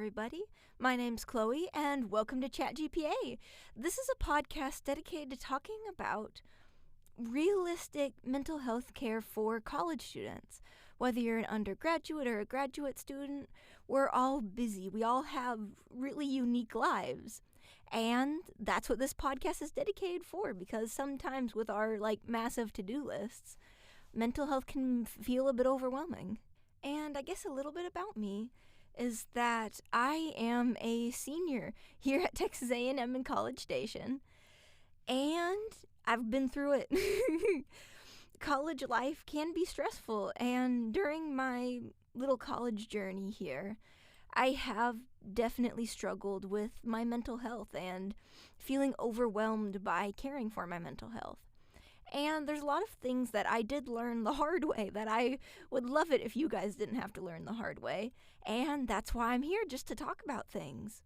everybody. My name's Chloe, and welcome to ChatGPA. This is a podcast dedicated to talking about realistic mental health care for college students. Whether you're an undergraduate or a graduate student, we're all busy. We all have really unique lives. And that's what this podcast is dedicated for, because sometimes with our massive to-do lists, mental health can feel a bit overwhelming. And I guess a little bit about me is that I am a senior here at Texas A&M in College Station, and I've been through it. College life can be stressful, and during my little college journey here, I have definitely struggled with my mental health and feeling overwhelmed by caring for my mental health. And there's a lot of things that I did learn the hard way that I would love it if you guys didn't have to learn the hard way. And that's why I'm here, just to talk about things.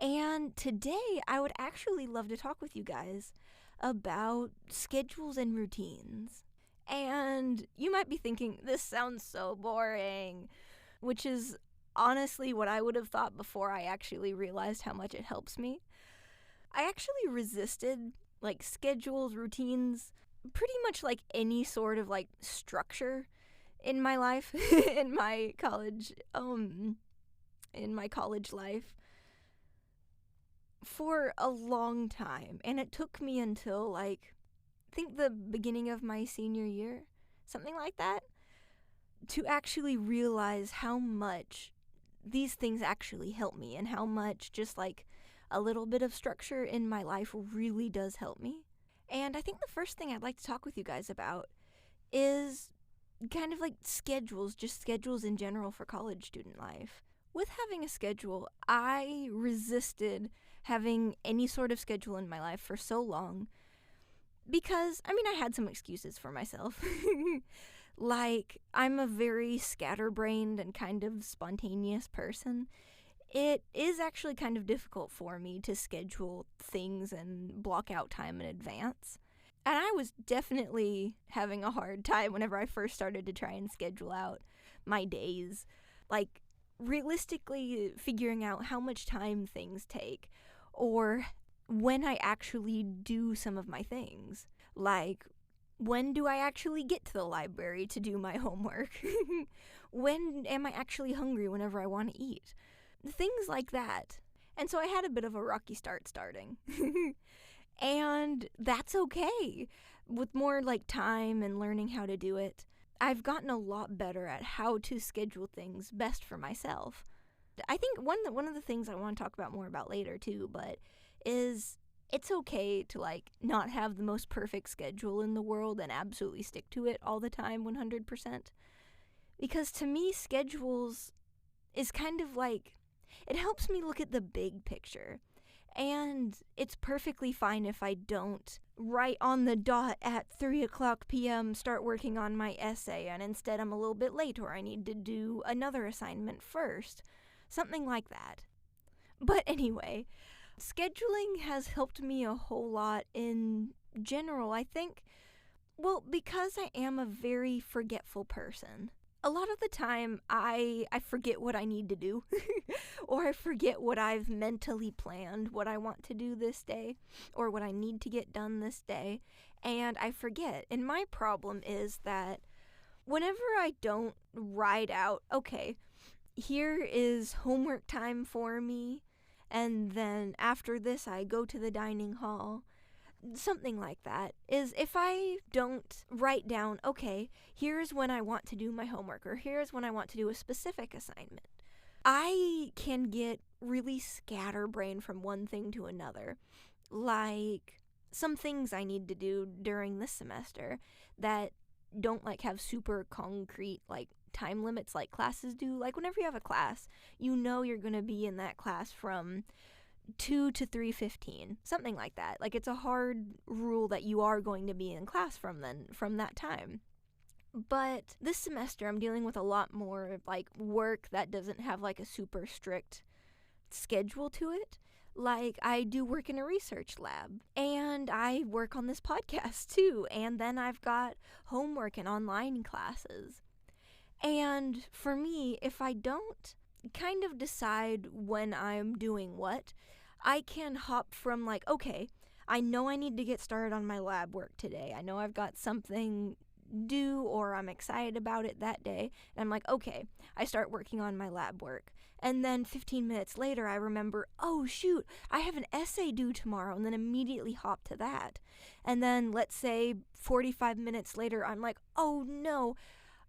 And today I would actually love to talk with you guys about schedules and routines. And you might be thinking, this sounds so boring, which is honestly what I would have thought before I actually realized how much it helps me. I actually resisted schedules, routines, pretty much any sort of structure in my life, in my college life for a long time. And it took me until I think the beginning of my senior year, something like that, to actually realize how much these things actually help me and how much just a little bit of structure in my life really does help me. And I think the first thing I'd like to talk with you guys about is kind of schedules, just schedules in general for college student life. With having a schedule, I resisted having any sort of schedule in my life for so long because, I had some excuses for myself. I'm a very scatterbrained and kind of spontaneous person. It is actually kind of difficult for me to schedule things and block out time in advance. And I was definitely having a hard time whenever I first started to try and schedule out my days. Realistically figuring out how much time things take or when I actually do some of my things. When do I actually get to the library to do my homework? When am I actually hungry whenever I want to eat? Things like that. And so I had a bit of a rocky start starting. And that's okay. With more time and learning how to do it, I've gotten a lot better at how to schedule things best for myself. I think one of the things I want to talk about more about later too, but is it's okay to not have the most perfect schedule in the world and absolutely stick to it all the time 100%. Because to me, schedules is kind of it helps me look at the big picture. And it's perfectly fine if I don't right on the dot at 3:00 p.m. start working on my essay, and instead I'm a little bit late or I need to do another assignment first. Something like that. But anyway, scheduling has helped me a whole lot in general, I think. Well, because I am a very forgetful person. A lot of the time, I forget what I need to do, or I forget what I've mentally planned, what I want to do this day, or what I need to get done this day, and I forget. And my problem is that whenever I don't write out, okay, here is homework time for me, and then after this I go to the dining hall, something like that, is if I don't write down, okay, here's when I want to do my homework, or here's when I want to do a specific assignment, I can get really scatterbrained from one thing to another. Some things I need to do during this semester that don't have super concrete time limits like classes do. Whenever you have a class, you know you're going to be in that class from 2 to 3:15, something like that. It's a hard rule that you are going to be in class from that time. But this semester I'm dealing with a lot more work that doesn't have a super strict schedule to it. I do work in a research lab, and I work on this podcast too, and then I've got homework and online classes. And for me, if I don't kind of decide when I'm doing what, I can hop from like, okay, I know I need to get started on my lab work today. I know I've got something due or I'm excited about it that day. And I'm like, okay, I start working on my lab work. And then 15 minutes later, I remember, oh shoot, I have an essay due tomorrow, and then immediately hop to that. And then let's say 45 minutes later, I'm like, oh no,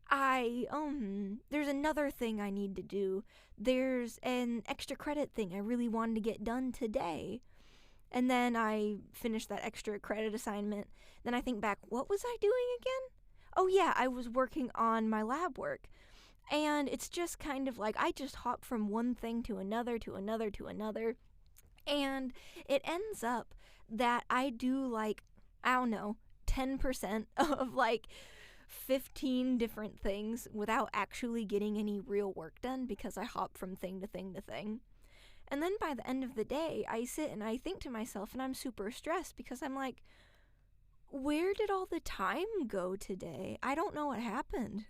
there's another thing I need to do. There's an extra credit thing I really wanted to get done today. And then I finish that extra credit assignment. Then I think back, what was I doing again? Oh yeah, I was working on my lab work. And it's just kind of like I just hop from one thing to another, to another, to another. And it ends up that I do like, I don't know, 10% of like 15 different things without actually getting any real work done because I hop from thing to thing to thing. And then by the end of the day, I sit and I think to myself, and I'm super stressed because I'm like, where did all the time go today? I don't know what happened.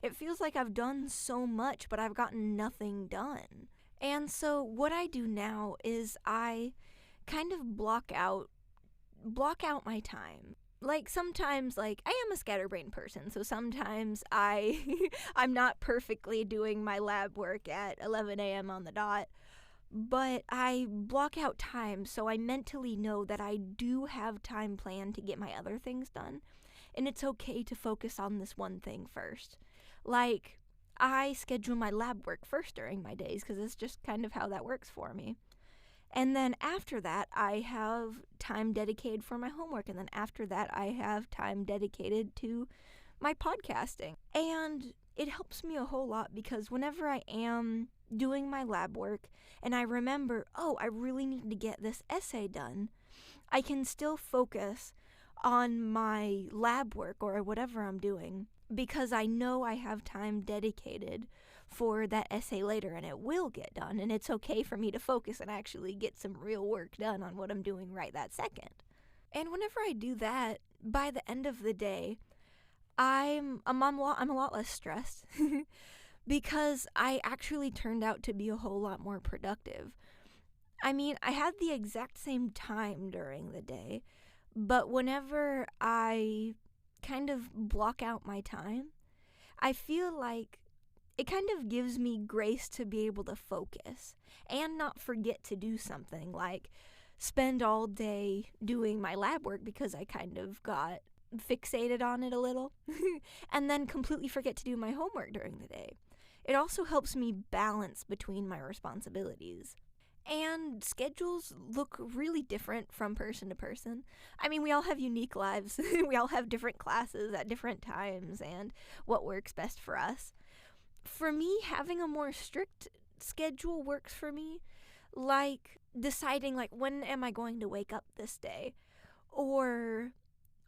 It feels like I've done so much, but I've gotten nothing done. And so what I do now is I kind of block out my time. Like sometimes, like I am a scatterbrained person, so sometimes I'm not perfectly doing my lab work at 11 a.m. on the dot. But I block out time so I mentally know that I do have time planned to get my other things done. And it's okay to focus on this one thing first. Like, I schedule my lab work first during my days because it's just kind of how that works for me. And then after that, I have time dedicated for my homework. And then after that, I have time dedicated to my podcasting. And it helps me a whole lot because whenever I am doing my lab work and I remember, oh, I really need to get this essay done, I can still focus on my lab work or whatever I'm doing because I know I have time dedicated for that essay later and it will get done, and it's okay for me to focus and actually get some real work done on what I'm doing right that second. And whenever I do that, by the end of the day, I'm a lot less stressed because I actually turned out to be a whole lot more productive. I mean, I had the exact same time during the day, but whenever I kind of block out my time, I feel like it kind of gives me grace to be able to focus and not forget to do something, like spend all day doing my lab work because I kind of got fixated on it a little, and then completely forget to do my homework during the day. It also helps me balance between my responsibilities. And schedules look really different from person to person. I mean, we all have unique lives. We all have different classes at different times and what works best for us. For me, having a more strict schedule works for me, like deciding like when am I going to wake up this day, or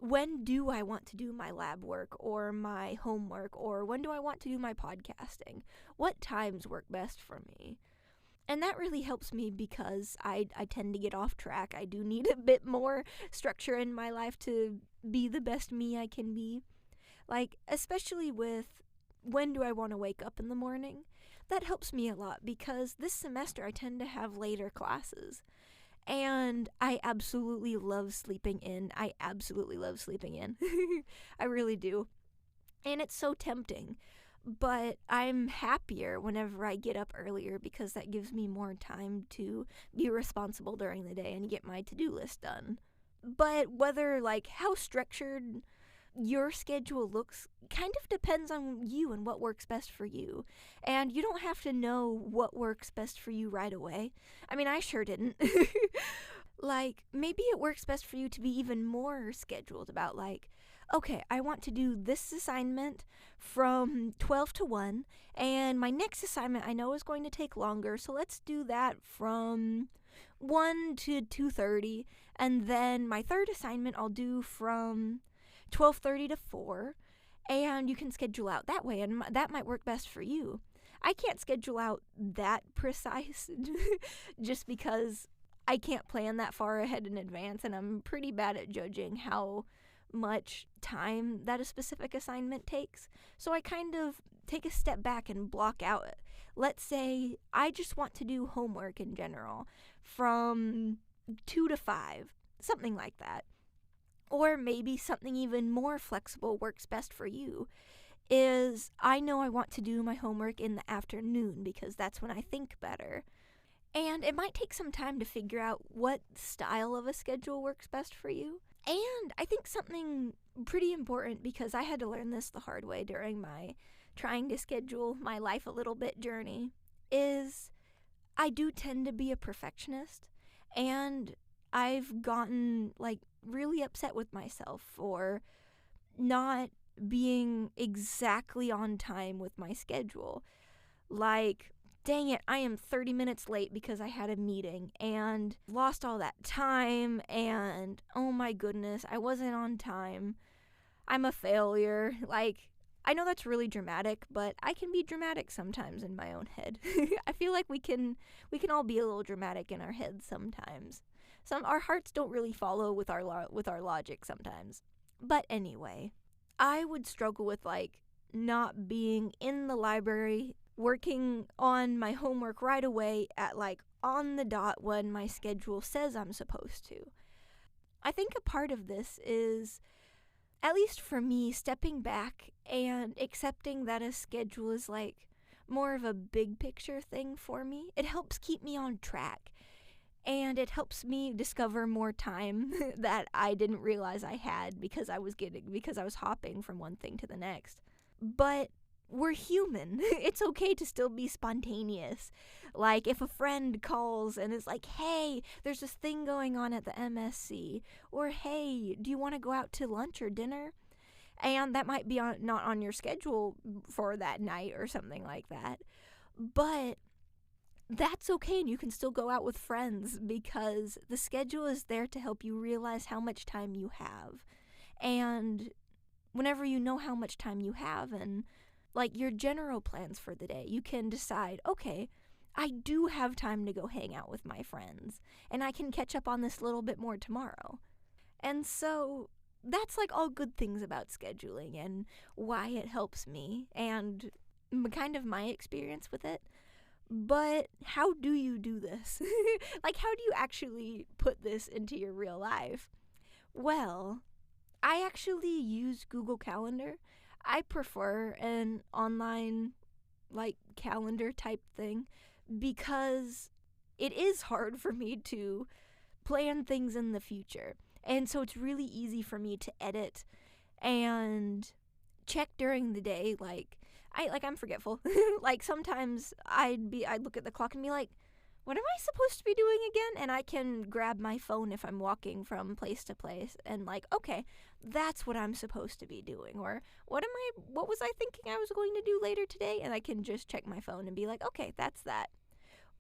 when do I want to do my lab work or my homework, or when do I want to do my podcasting? What times work best for me? And that really helps me because I tend to get off track. I do need a bit more structure in my life to be the best me I can be. Like, especially with when do I want to wake up in the morning? That helps me a lot because this semester I tend to have later classes. And I absolutely love sleeping in. I really do. And it's so tempting. But I'm happier whenever I get up earlier because that gives me more time to be responsible during the day and get my to-do list done. But whether, like, how structured your schedule looks kind of depends on you and what works best for you. And you don't have to know what works best for you right away. I mean, I sure didn't. Like, maybe it works best for you to be even more scheduled about, like, okay, I want to do this assignment from 12 to 1, and my next assignment I know is going to take longer, so let's do that from 1 to 2:30, and then my third assignment I'll do from 12:30 to 4, and you can schedule out that way, and that might work best for you. I can't schedule out that precise just because I can't plan that far ahead in advance, and I'm pretty bad at judging how much time that a specific assignment takes. So I kind of take a step back and block out let's say I just want to do homework in general from 2 to 5, something like that. Or maybe something even more flexible works best for you is I know I want to do my homework in the afternoon because that's when I think better. And it might take some time to figure out what style of a schedule works best for you. And I think something pretty important, because I had to learn this the hard way during my trying to schedule my life a little bit journey, is I do tend to be a perfectionist. And I've gotten like really upset with myself for not being exactly on time with my schedule. Like, dang it, I am 30 minutes late because I had a meeting and lost all that time, and oh my goodness, I wasn't on time. I'm a failure. Like, I know that's really dramatic, but I can be dramatic sometimes in my own head. I feel like we can all be a little dramatic in our heads sometimes. Our hearts don't really follow with our logic sometimes. But anyway, I would struggle with like not being in the library working on my homework right away at like on the dot when my schedule says I'm supposed to. I think a part of this is, at least for me, stepping back and accepting that a schedule is like more of a big picture thing for me. It helps keep me on track, and it helps me discover more time that I didn't realize I had because I was hopping from one thing to the next. But we're human. It's okay to still be spontaneous. Like, if a friend calls and is like, hey, there's this thing going on at the MSC, or hey, do you want to go out to lunch or dinner? And that might be not on your schedule for that night or something like that. But that's okay, and you can still go out with friends because the schedule is there to help you realize how much time you have. And whenever you know how much time you have and like your general plans for the day, you can decide, okay, I do have time to go hang out with my friends, and I can catch up on this little bit more tomorrow. And so that's like all good things about scheduling and why it helps me and kind of my experience with it. But how do you do this? Like, how do you actually put this into your real life? Well, I actually use Google Calendar. I prefer an online, like, calendar type thing because it is hard for me to plan things in the future. And so it's really easy for me to edit and check during the day. I'm forgetful. Like, sometimes I'd look at the clock and be like, what am I supposed to be doing again? And I can grab my phone if I'm walking from place to place and like, okay, that's what I'm supposed to be doing. Or what was I thinking I was going to do later today? And I can just check my phone and be like, okay, that's that.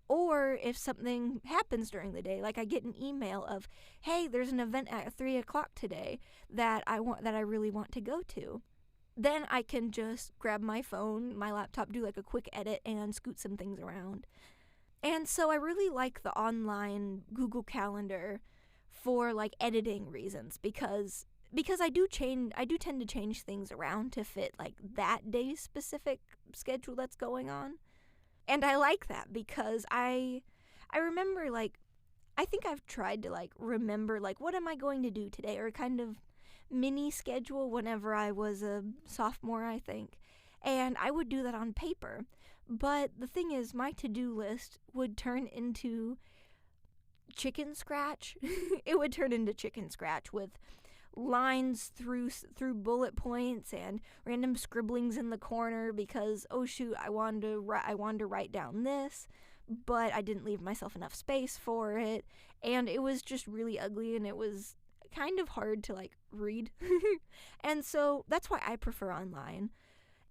Or if something happens during the day, like I get an email of, hey, there's an event at 3 o'clock today that I really want to go to. Then I can just grab my phone, my laptop, do like a quick edit and scoot some things around. And so I really like the online Google Calendar for like editing reasons because I do tend to change things around to fit like that day's specific schedule that's going on. And I like that because I remember, like, I think I've tried to like remember like what am I going to do today, or kind of mini schedule whenever I was a sophomore, I think. And I would do that on paper. But the thing is, my to-do list would turn into chicken scratch. It would turn into chicken scratch with lines through bullet points and random scribblings in the corner because, oh shoot, I wanted to write down this, but I didn't leave myself enough space for it, and it was just really ugly, and it was kind of hard to like read. And so that's why I prefer online.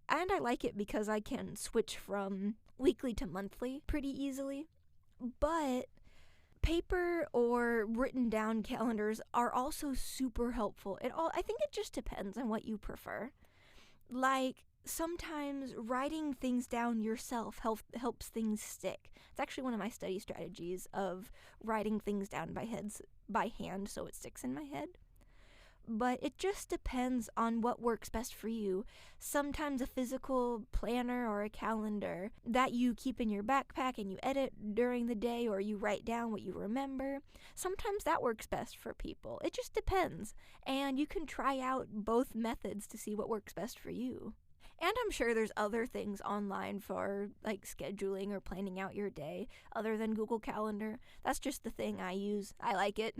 And I like it because I can switch from weekly to monthly pretty easily. But paper or written down calendars are also super helpful. I think it just depends on what you prefer. Like, sometimes writing things down yourself helps things stick. It's actually one of my study strategies of writing things down by hand so it sticks in my head. but it just depends on what works best for you. Sometimes a physical planner or a calendar that you keep in your backpack and you edit during the day, or you write down what you remember, sometimes that works best for people. It just depends, and you can try out both methods to see what works best for you. And I'm sure there's other things online for like scheduling or planning out your day other than Google Calendar. That's just the thing I use. I like it.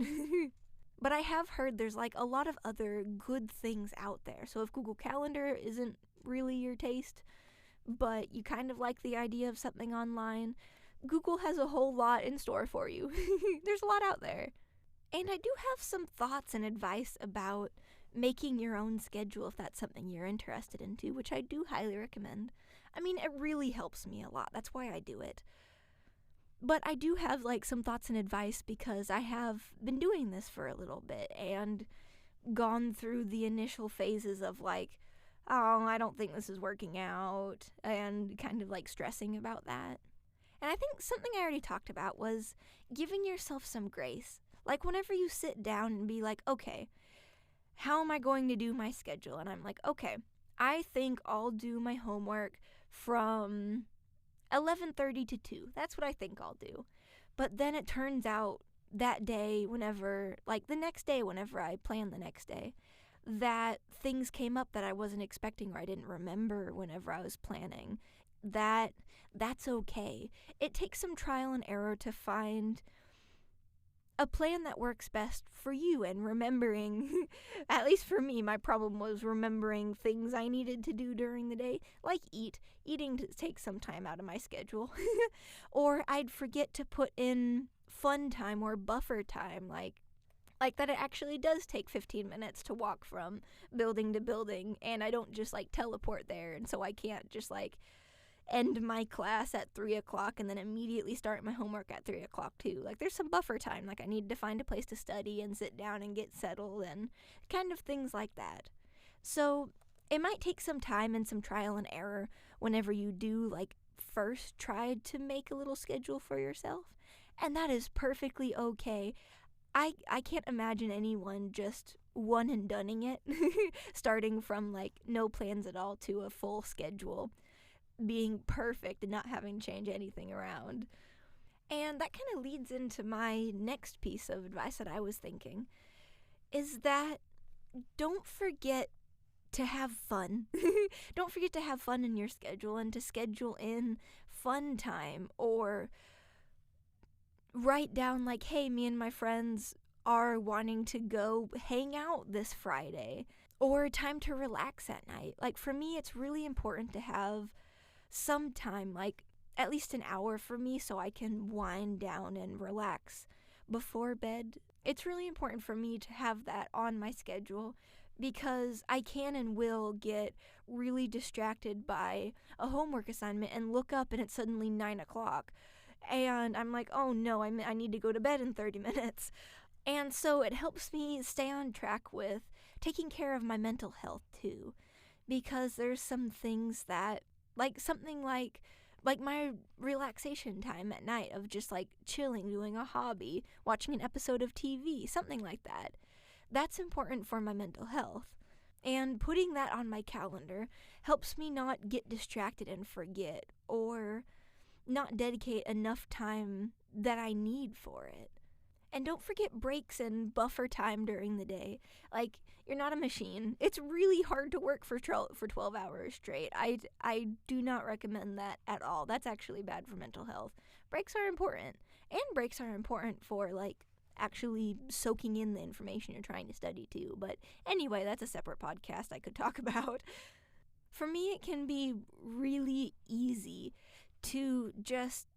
But I have heard there's like a lot of other good things out there. So if Google Calendar isn't really your taste, but you kind of like the idea of something online, Google has a whole lot in store for you. There's a lot out there. And I do have some thoughts and advice about making your own schedule if that's something you're interested into, which I do highly recommend. I mean, it really helps me a lot. That's why I do it. But I do have like some thoughts and advice because I have been doing this for a little bit and gone through the initial phases of like, oh, I don't think this is working out, and kind of like stressing about that. And I think something I already talked about was giving yourself some grace. Like whenever you sit down and be like, okay, how am I going to do my schedule? And I'm like, okay, I think I'll do my homework from 11:30 to 2. That's what I think I'll do. But then it turns out that day, whenever, like the next day, whenever I plan the next day, that things came up that I wasn't expecting or I didn't remember whenever I was planning. That's okay. It takes some trial and error to find a plan that works best for you, and remembering, at least for me, my problem was remembering things I needed to do during the day, like eating takes some time out of my schedule, or I'd forget to put in fun time or buffer time, like that it actually does take 15 minutes to walk from building to building, and I don't just like teleport there, and so I can't just like end my class at 3 o'clock and then immediately start my homework at 3 o'clock too. Like there's some buffer time, like I need to find a place to study and sit down and get settled and kind of things like that. So it might take some time and some trial and error whenever you do like first try to make a little schedule for yourself, and that is perfectly okay. I can't imagine anyone just one and doneing it, starting from like no plans at all to a full schedule, being perfect and not having to change anything around. And that kind of leads into my next piece of advice that I was thinking, is that don't forget to have fun. Don't forget to have fun in your schedule and to schedule in fun time, or write down like, hey, me and my friends are wanting to go hang out this Friday, or time to relax at night. Like for me, it's really important to have some time, like at least an hour for me, so I can wind down and relax before bed. It's really important for me to have that on my schedule because I can and will get really distracted by a homework assignment and look up and it's suddenly 9 o'clock. And I'm like, oh no, I need to go to bed in 30 minutes. And so it helps me stay on track with taking care of my mental health too. Because there's some things that, like something like my relaxation time at night of just like chilling, doing a hobby, watching an episode of TV, something like that. That's important for my mental health. And putting that on my calendar helps me not get distracted and forget, or not dedicate enough time that I need for it. And don't forget breaks and buffer time during the day. Like, you're not a machine. It's really hard to work for 12 hours straight. I do not recommend that at all. That's actually bad for mental health. Breaks are important. And breaks are important for, like, actually soaking in the information you're trying to study too. But anyway, that's a separate podcast I could talk about. For me, it can be really easy to just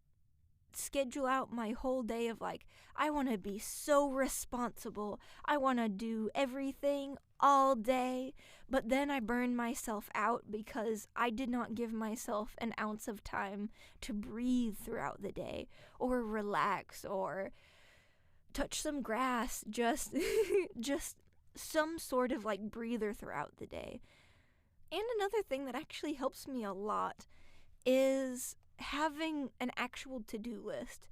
schedule out my whole day of like, I want to be so responsible. I want to do everything all day. But then I burn myself out because I did not give myself an ounce of time to breathe throughout the day, or relax, or touch some grass, just some sort of like breather throughout the day. And another thing that actually helps me a lot is having an actual to-do list.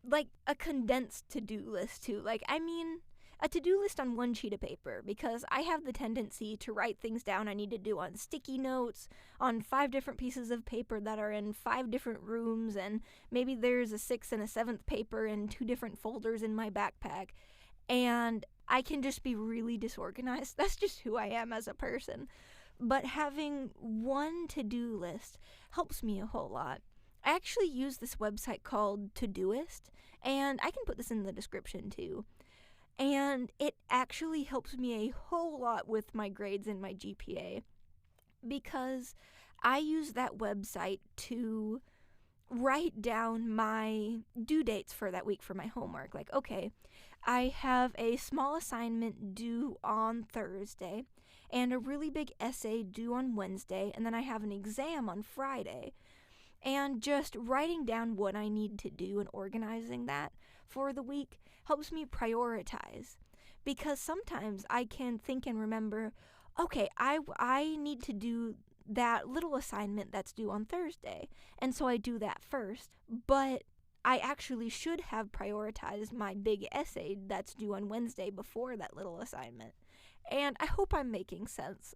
Like a condensed to-do list too. Like, I mean, a to-do list on one sheet of paper, because I have the tendency to write things down I need to do on sticky notes, on 5 different pieces of paper that are in 5 different rooms, and maybe there's a 6th and a 7th paper in 2 different folders in my backpack, and I can just be really disorganized. That's just who I am as a person. But having one to-do list helps me a whole lot. I actually use this website called Todoist, and I can put this in the description too. And it actually helps me a whole lot with my grades and my GPA, because I use that website to write down my due dates for that week for my homework. Like, okay, I have a small assignment due on Thursday and a really big essay due on Wednesday, and then I have an exam on Friday. And just writing down what I need to do and organizing that for the week helps me prioritize. Because sometimes I can think and remember, okay, I need to do that little assignment that's due on Thursday. And so I do that first. But I actually should have prioritized my big essay that's due on Wednesday before that little assignment. And I hope I'm making sense.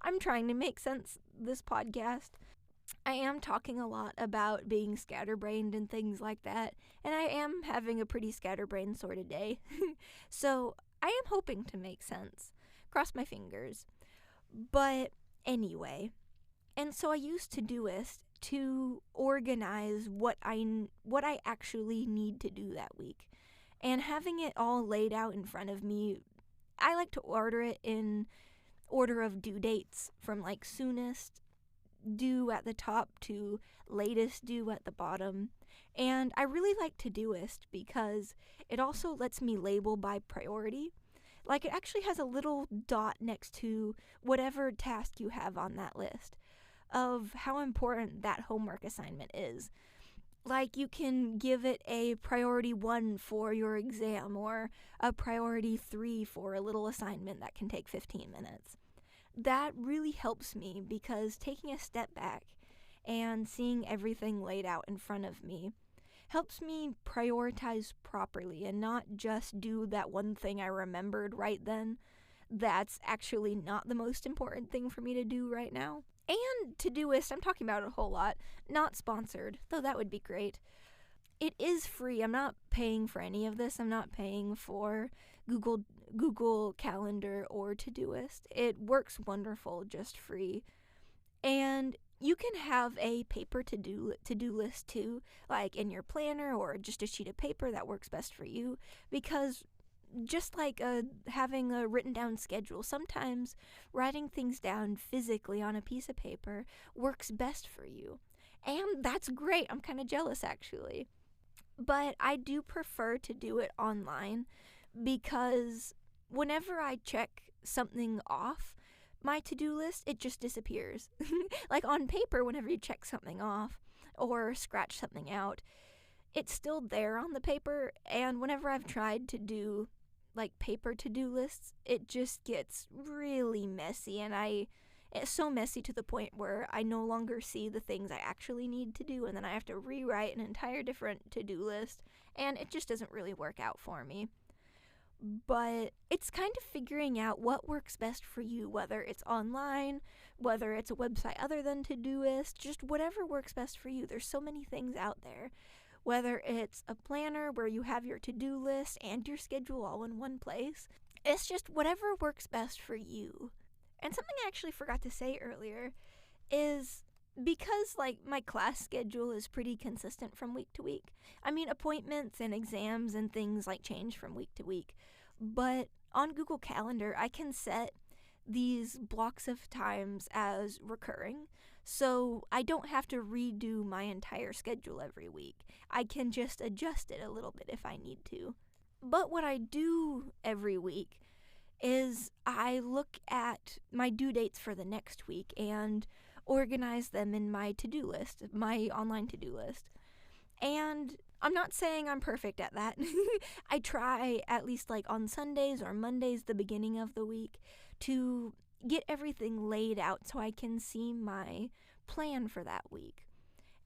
I'm trying to make sense this podcast. I am talking a lot about being scatterbrained and things like that, and I am having a pretty scatterbrained sort of day. So I am hoping to make sense. Cross my fingers. But anyway, and so I use Todoist to organize what I actually need to do that week. And having it all laid out in front of me, I like to order it in order of due dates, from like soonest due at the top to latest due at the bottom. And I really like Todoist because it also lets me label by priority. Like, it actually has a little dot next to whatever task you have on that list of how important that homework assignment is. Like, you can give it a priority 1 for your exam, or a priority 3 for a little assignment that can take 15 minutes. That really helps me, because taking a step back and seeing everything laid out in front of me helps me prioritize properly and not just do that one thing I remembered right then that's actually not the most important thing for me to do right now. And Todoist, I'm talking about it a whole lot, not sponsored, though that would be great. It is free. I'm not paying for any of this. I'm not paying for Google Calendar or Todoist. It works wonderful, just free. And you can have a paper to-do list too, like in your planner or just a sheet of paper that works best for you, because just like having a written down schedule, sometimes writing things down physically on a piece of paper works best for you. And that's great. I'm kind of jealous, actually. But I do prefer to do it online, because whenever I check something off my to-do list, it just disappears. Like on paper, whenever you check something off or scratch something out, it's still there on the paper. And whenever I've tried to do like paper to-do lists, it just gets really messy, and it's so messy to the point where I no longer see the things I actually need to do, and then I have to rewrite an entire different to-do list, and it just doesn't really work out for me. But it's kind of figuring out what works best for you, whether it's online, whether it's a website other than Todoist, just whatever works best for you. There's so many things out there. Whether it's a planner where you have your to-do list and your schedule all in one place, it's just whatever works best for you. And something I actually forgot to say earlier is, because like my class schedule is pretty consistent from week to week. I mean, appointments and exams and things like change from week to week. But on Google Calendar, I can set these blocks of times as recurring, so I don't have to redo my entire schedule every week. I can just adjust it a little bit if I need to. But what I do every week is I look at my due dates for the next week and organize them in my to-do list, my online to-do list. And I'm not saying I'm perfect at that. I try, at least like on Sundays or Mondays, the beginning of the week, to get everything laid out so I can see my plan for that week.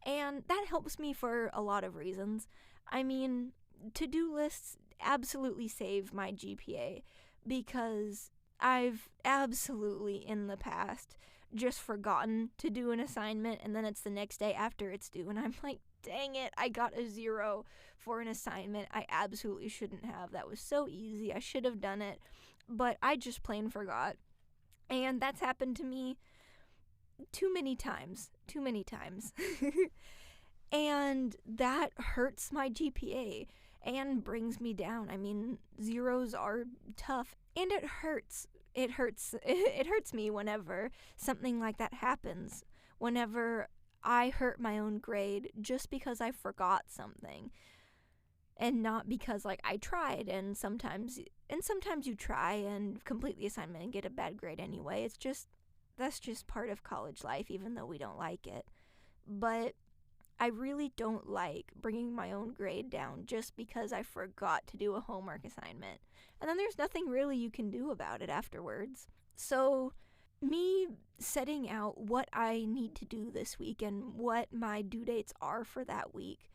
And that helps me for a lot of reasons. I mean, to-do lists absolutely save my GPA, because I've absolutely in the past just forgotten to do an assignment, and then it's the next day after it's due, and I'm like, dang it, I got a 0 for an assignment I absolutely shouldn't have. That was so easy. I should have done it, but I just plain forgot. And that's happened to me too many times. And that hurts my GPA and brings me down. I mean, zeros are tough, and it hurts. It hurts me whenever something like that happens. Whenever I hurt my own grade just because I forgot something, and not because like I tried. And sometimes you try and complete the assignment and get a bad grade anyway. That's just part of college life, even though we don't like it. But I really don't like bringing my own grade down just because I forgot to do a homework assignment. And then there's nothing really you can do about it afterwards. So me setting out what I need to do this week and what my due dates are for that week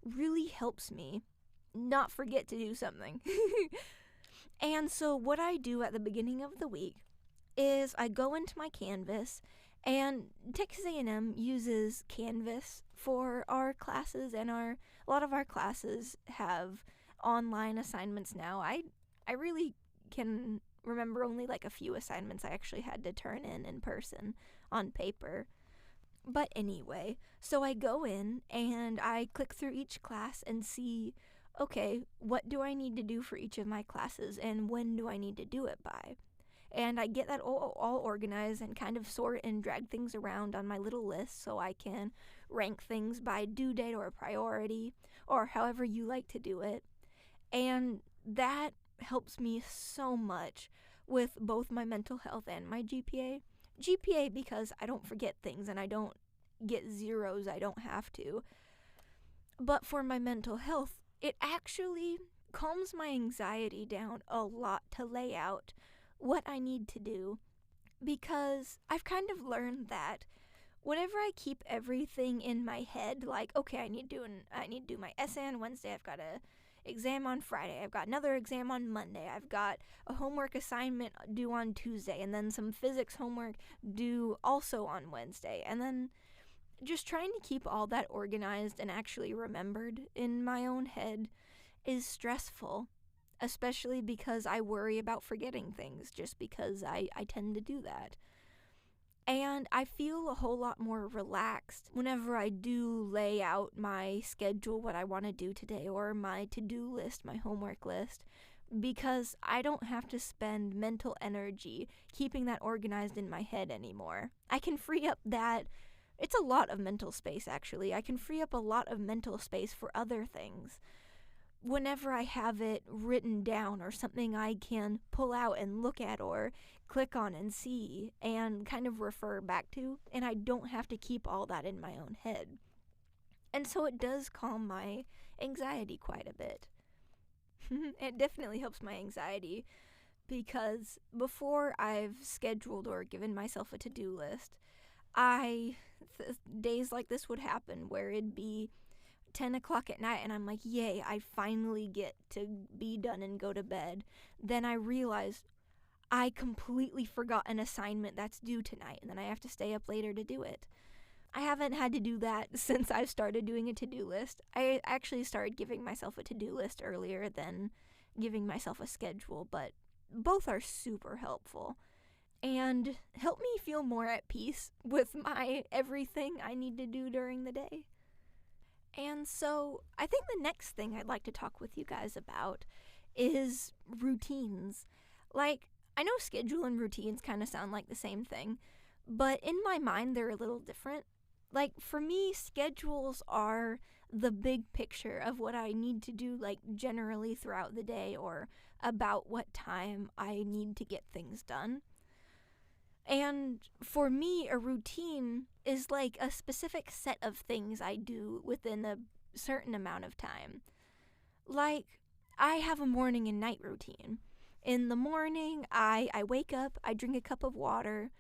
really helps me not forget to do something. And so what I do at the beginning of the week is I go into my Canvas, and Texas A&M uses Canvas for our classes, and a lot of our classes have online assignments now. I really can remember only like a few assignments I actually had to turn in person on paper. But anyway, so I go in and I click through each class and see, okay, what do I need to do for each of my classes and when do I need to do it by? And I get that all organized and kind of sort and drag things around on my little list so I can rank things by due date or priority or however you like to do it. And that helps me so much with both my mental health and my GPA. GPA because I don't forget things and I don't get zeros I don't have to. But for my mental health, it actually calms my anxiety down a lot to lay out what I need to do, because I've kind of learned that whenever I keep everything in my head, like, okay, I need to do my essay on Wednesday, I've got a exam on Friday, I've got another exam on Monday, I've got a homework assignment due on Tuesday, and then some physics homework due also on Wednesday, and then just trying to keep all that organized and actually remembered in my own head is stressful, especially because I worry about forgetting things just because I tend to do that. And I feel a whole lot more relaxed whenever I do lay out my schedule, what I want to do today, or my to-do list, my homework list, because I don't have to spend mental energy keeping that organized in my head anymore. I can free up that. It's a lot of mental space, actually. I can free up a lot of mental space for other things whenever I have it written down or something I can pull out and look at or click on and see and kind of refer back to, and I don't have to keep all that in my own head. And so it does calm my anxiety quite a bit. It definitely helps my anxiety, because before I've scheduled or given myself a to-do list, days like this would happen where it'd be 10 o'clock at night and I'm like, yay, I finally get to be done and go to bed. Then I realize I completely forgot an assignment that's due tonight, and then I have to stay up later to do it. I haven't had to do that since I've started doing a to-do list. I actually started giving myself a to-do list earlier than giving myself a schedule, but both are super helpful and help me feel more at peace with my everything I need to do during the day. And so I think the next thing I'd like to talk with you guys about is routines. Like, I know schedule and routines kind of sound like the same thing, but in my mind they're a little different. Like, for me, schedules are the big picture of what I need to do, like, generally throughout the day, or about what time I need to get things done. And for me, a routine is like a specific set of things I do within a certain amount of time. Like, I have a morning and night routine. In the morning, I wake up, I drink a cup of water,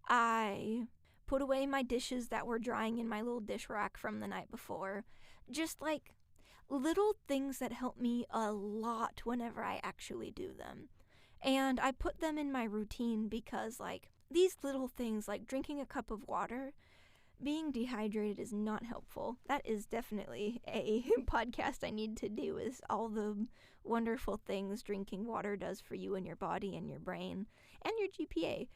I put away my dishes that were drying in my little dish rack from the night before. Just like little things that help me a lot whenever I actually do them. And I put them in my routine because, like, these little things, like drinking a cup of water, being dehydrated is not helpful. That is definitely a podcast I need to do, is all the wonderful things drinking water does for you and your body and your brain and your GPA.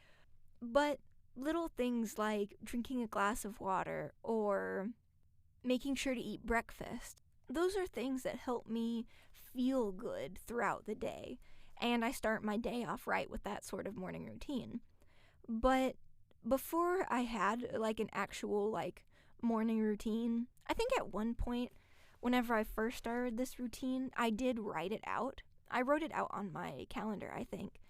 But little things like drinking a glass of water or making sure to eat breakfast, those are things that help me feel good throughout the day. And I start my day off right with that sort of morning routine. But before I had like an actual like morning routine, I think at one point whenever I first started this routine, I did write it out. I wrote it out on my calendar, I think,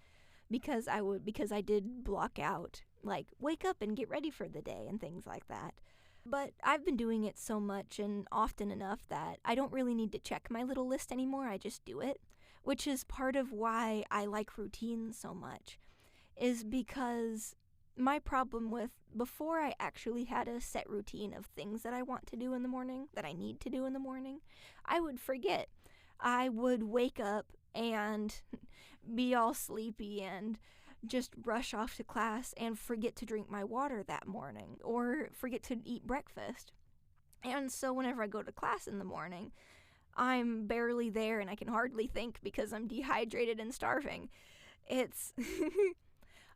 because I did block out like wake up and get ready for the day and things like that. But I've been doing it so much and often enough that I don't really need to check my little list anymore. I just do it, which is part of why I like routines so much, is because my problem with before I actually had a set routine of things that I want to do in the morning, that I need to do in the morning, I would forget. I would wake up and be all sleepy and just rush off to class and forget to drink my water that morning or forget to eat breakfast. And so whenever I go to class in the morning, I'm barely there and I can hardly think because I'm dehydrated and starving. It's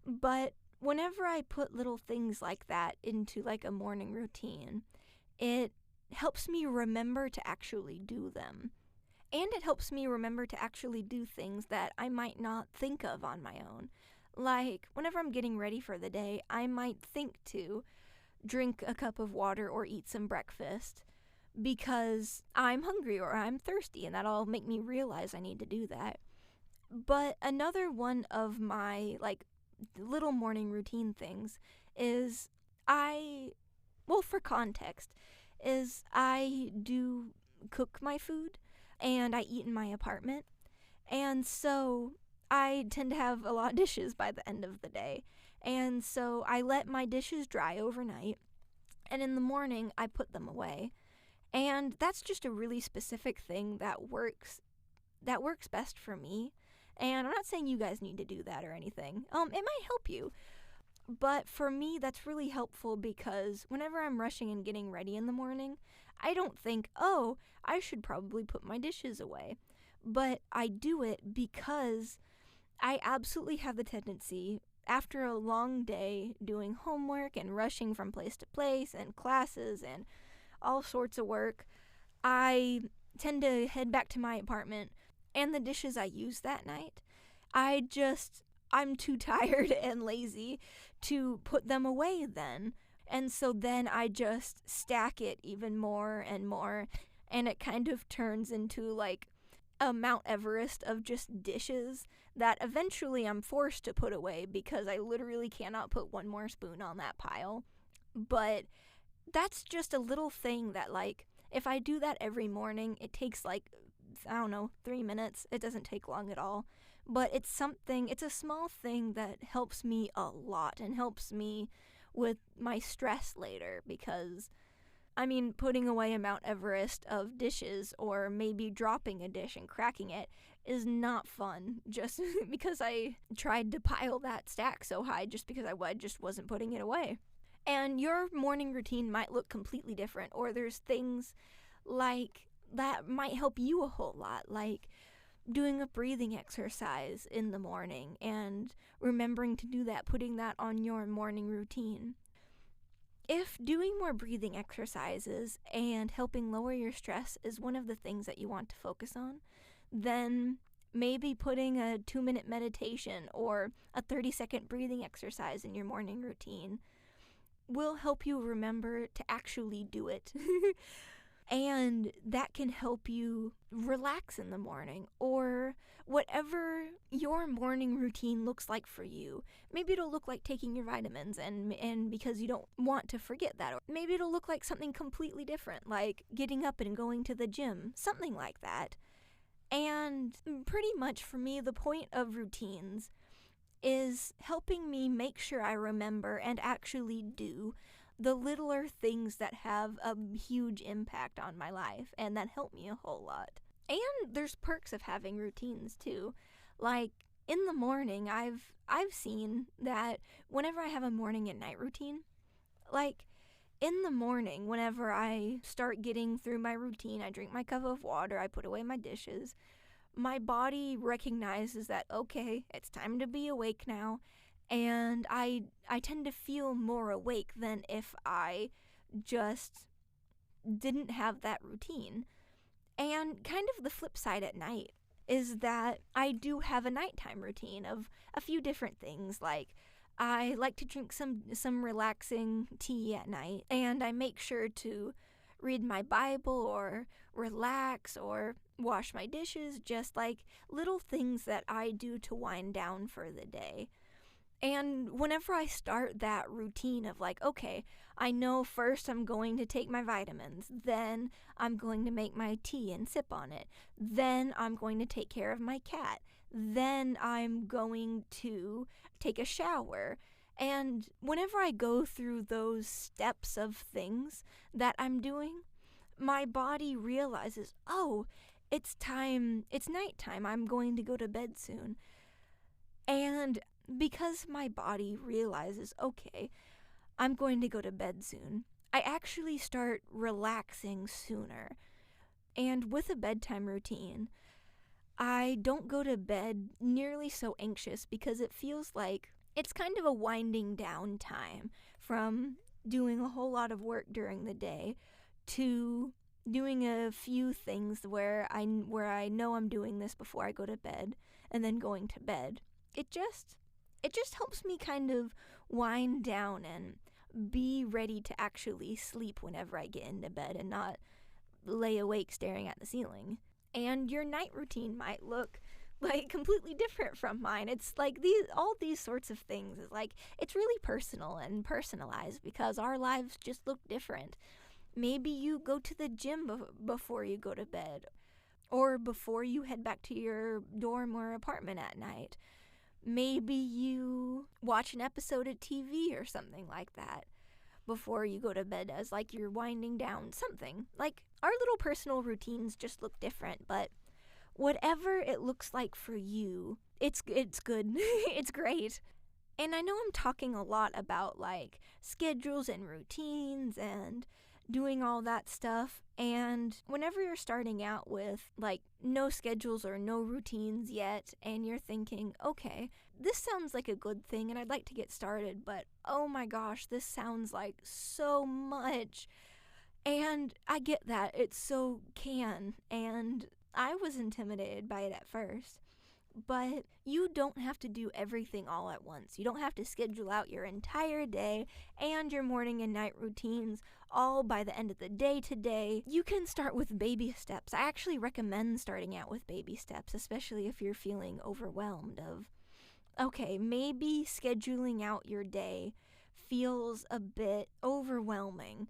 but whenever I put little things like that into like a morning routine, it helps me remember to actually do them. And it helps me remember to actually do things that I might not think of on my own. Like, whenever I'm getting ready for the day, I might think to drink a cup of water or eat some breakfast because I'm hungry or I'm thirsty, and that'll make me realize I need to do that. But another one of my, like, little morning routine things is for context, is I do cook my food and I eat in my apartment. And so I tend to have a lot of dishes by the end of the day. And so I let my dishes dry overnight, and in the morning I put them away. And that's just a really specific thing that works best for me. And I'm not saying you guys need to do that or anything. It might help you. But for me, that's really helpful because whenever I'm rushing and getting ready in the morning, I don't think, oh, I should probably put my dishes away. But I do it because I absolutely have the tendency, after a long day doing homework and rushing from place to place and classes and all sorts of work, I tend to head back to my apartment, and the dishes I use that night, I'm too tired and lazy to put them away then. And so then I just stack it even more and more, and it kind of turns into like a Mount Everest of just dishes that eventually I'm forced to put away because I literally cannot put one more spoon on that pile. But that's just a little thing that, like, if I do that every morning, it takes like, I don't know, 3 minutes. It doesn't take long at all. But it's a small thing that helps me a lot and helps me with my stress later because, I mean, putting away a Mount Everest of dishes or maybe dropping a dish and cracking it is not fun just because I tried to pile that stack so high just because I just wasn't putting it away. And your morning routine might look completely different, or there's things like that might help you a whole lot, like doing a breathing exercise in the morning and remembering to do that, putting that on your morning routine. If doing more breathing exercises and helping lower your stress is one of the things that you want to focus on, then maybe putting a 2-minute meditation or a 30-second breathing exercise in your morning routine will help you remember to actually do it. And that can help you relax in the morning, or whatever your morning routine looks like for you. Maybe it'll look like taking your vitamins and because you don't want to forget that. Or maybe it'll look like something completely different, like getting up and going to the gym, something like that. And pretty much for me, the point of routines is helping me make sure I remember and actually do the littler things that have a huge impact on my life and that help me a whole lot. And there's perks of having routines too. Like in the morning, I've seen that whenever I have a morning and night routine, like in the morning, whenever I start getting through my routine, I drink my cup of water, I put away my dishes, my body recognizes that, okay, it's time to be awake now, and I tend to feel more awake than if I just didn't have that routine. And kind of the flip side at night is that I do have a nighttime routine of a few different things. Like I like to drink some relaxing tea at night, and I make sure to read my Bible or relax or wash my dishes, just like little things that I do to wind down for the day. And whenever I start that routine of like, okay, I know first I'm going to take my vitamins, then I'm going to make my tea and sip on it, then I'm going to take care of my cat, then I'm going to take a shower. And whenever I go through those steps of things that I'm doing, my body realizes, oh, it's nighttime, I'm going to go to bed soon. And because my body realizes, okay, I'm going to go to bed soon, I actually start relaxing sooner. And with a bedtime routine, I don't go to bed nearly so anxious because it feels like it's kind of a winding down time from doing a whole lot of work during the day to doing a few things where I know I'm doing this before I go to bed and then going to bed. It just helps me kind of wind down and be ready to actually sleep whenever I get into bed and not lay awake staring at the ceiling. And your night routine might look like completely different from mine. It's like all these sorts of things is like, it's really personal and personalized because our lives just look different. Maybe you go to the gym before you go to bed, or before you head back to your dorm or apartment at night. Maybe you watch an episode of TV or something like that before you go to bed as like you're winding down something. Like our little personal routines just look different, but whatever it looks like for you, it's good. It's great. And I know I'm talking a lot about like schedules and routines and doing all that stuff, and whenever you're starting out with like no schedules or no routines yet and you're thinking, okay, this sounds like a good thing and I'd like to get started, but oh my gosh, this sounds like so much. And I get that, it so can, and I was intimidated by it at first. But you don't have to do everything all at once. You don't have to schedule out your entire day and your morning and night routines all by the end of the day today. You can start with baby steps. I actually recommend starting out with baby steps, especially if you're feeling overwhelmed of, okay, maybe scheduling out your day feels a bit overwhelming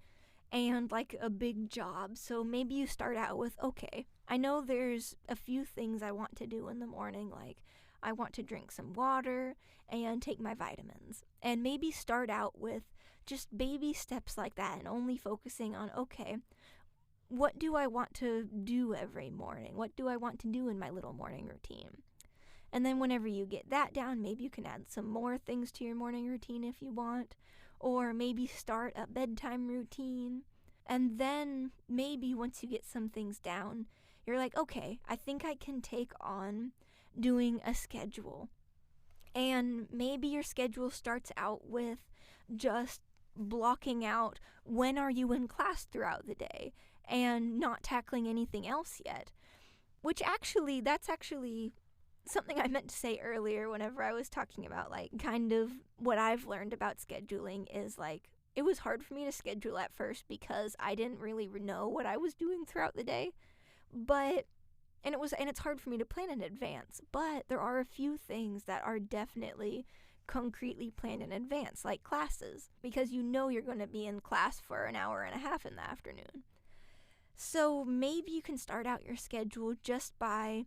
and like a big job. So maybe you start out with, okay, I know there's a few things I want to do in the morning, like I want to drink some water and take my vitamins. And maybe start out with just baby steps like that and only focusing on, okay, what do I want to do every morning? What do I want to do in my little morning routine? And then whenever you get that down, maybe you can add some more things to your morning routine if you want. Or maybe start a bedtime routine. And then maybe once you get some things down, you're like, okay, I think I can take on doing a schedule. And maybe your schedule starts out with just blocking out when are you in class throughout the day and not tackling anything else yet. That's actually something I meant to say earlier whenever I was talking about like kind of what I've learned about scheduling is like it was hard for me to schedule at first because I didn't really know what I was doing throughout the day. And it's hard for me to plan in advance, but there are a few things that are definitely concretely planned in advance, like classes, because you know you're going to be in class for an hour and a half in the afternoon. So maybe you can start out your schedule just by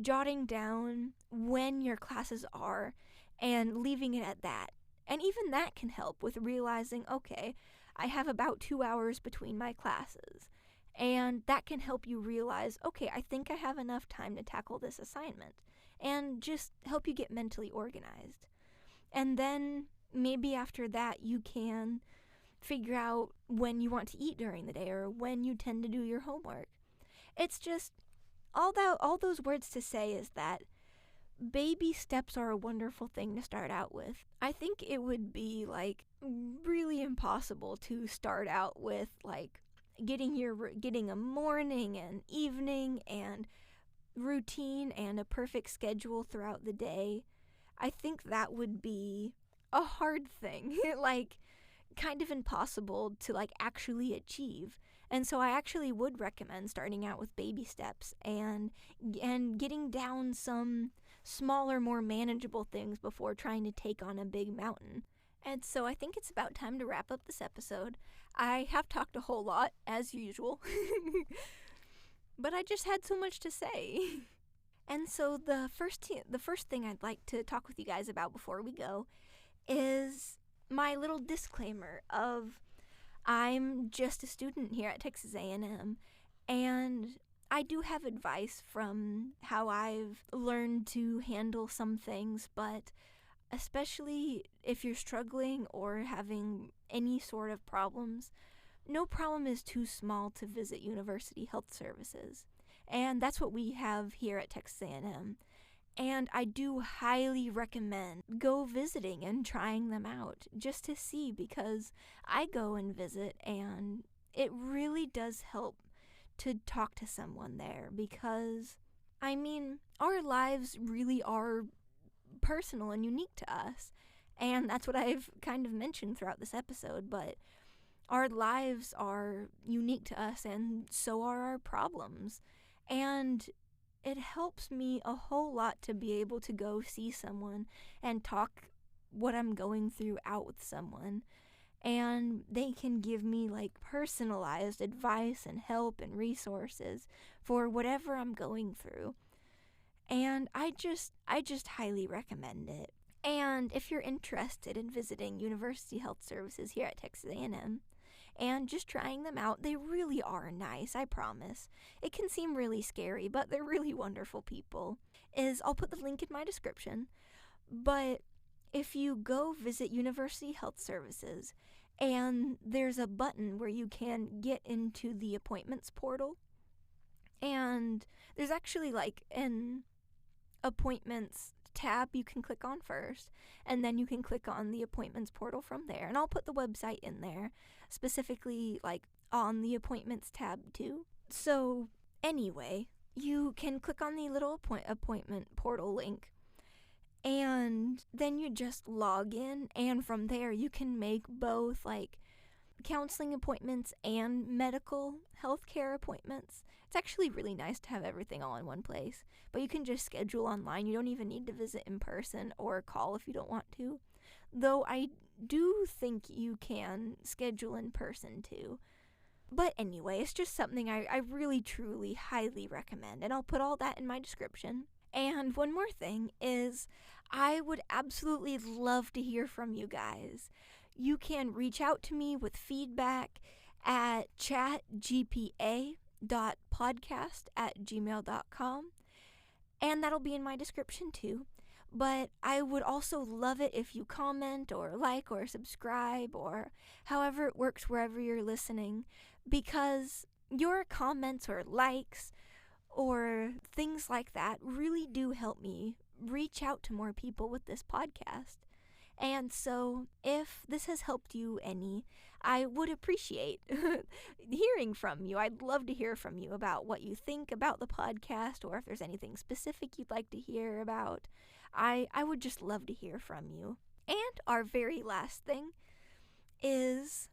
jotting down when your classes are and leaving it at that. And even that can help with realizing, okay, I have about 2 hours between my classes. And that can help you realize, okay, I think I have enough time to tackle this assignment, and just help you get mentally organized. And then maybe after that, you can figure out when you want to eat during the day or when you tend to do your homework. It's just all those words to say is that baby steps are a wonderful thing to start out with. I think it would be like really impossible to start out with like getting a morning and evening and routine and a perfect schedule throughout the day. I think that would be a hard thing. Like kind of impossible to like actually achieve. And so I actually would recommend starting out with baby steps and getting down some smaller, more manageable things before trying to take on a big mountain. And so I think it's about time to wrap up this episode. I have talked a whole lot, as usual, but I just had so much to say. And so the first thing I'd like to talk with you guys about before we go is my little disclaimer of I'm just a student here at Texas A&M, and I do have advice from how I've learned to handle some things, but especially if you're struggling or having any sort of problems, no problem is too small to visit University Health Services. And that's what we have here at Texas A&M. And I do highly recommend go visiting and trying them out just to see, because I go and visit and it really does help to talk to someone there, because, I mean, our lives really are personal and unique to us. And that's what I've kind of mentioned throughout this episode, but our lives are unique to us and so are our problems. And it helps me a whole lot to be able to go see someone and talk what I'm going through out with someone. And they can give me like personalized advice and help and resources for whatever I'm going through. And I just highly recommend it. And if you're interested in visiting University Health Services here at Texas A&M and just trying them out, they really are nice, I promise. It can seem really scary, but they're really wonderful people. I'll put the link in my description. But if you go visit University Health Services, and there's a button where you can get into the appointments portal, and there's actually like an appointments tab you can click on first, and then you can click on the appointments portal from there. And I'll put the website in there, specifically like on the appointments tab too. So anyway, you can click on the little appointment portal link, and then you just log in, and from there you can make both like counseling appointments and medical healthcare appointments. It's actually really nice to have everything all in one place, but you can just schedule online. You don't even need to visit in person or call if you don't want to, though I do think you can schedule in person too. But anyway, it's just something I really, truly, highly recommend, and I'll put all that in my description. And one more thing is, I would absolutely love to hear from you guys. You can reach out to me with feedback at chatgpa.podcast@gmail.com, and that'll be in my description too. But I would also love it if you comment or like or subscribe or however it works wherever you're listening, because your comments or likes or things like that really do help me reach out to more people with this podcast. And so if this has helped you any, I would appreciate hearing from you. I'd love to hear from you about what you think about the podcast, or if there's anything specific you'd like to hear about. I would just love to hear from you. And our very last thing is,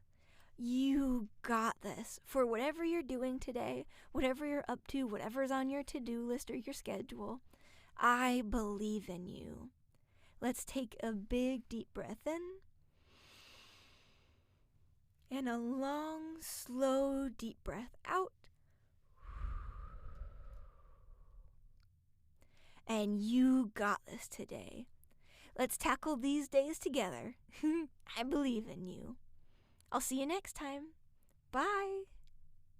you got this. For whatever you're doing today, whatever you're up to, whatever's on your to-do list or your schedule, I believe in you. Let's take a big deep breath in, and a long, slow, deep breath out. And you got this today. Let's tackle these days together. I believe in you. I'll see you next time. Bye.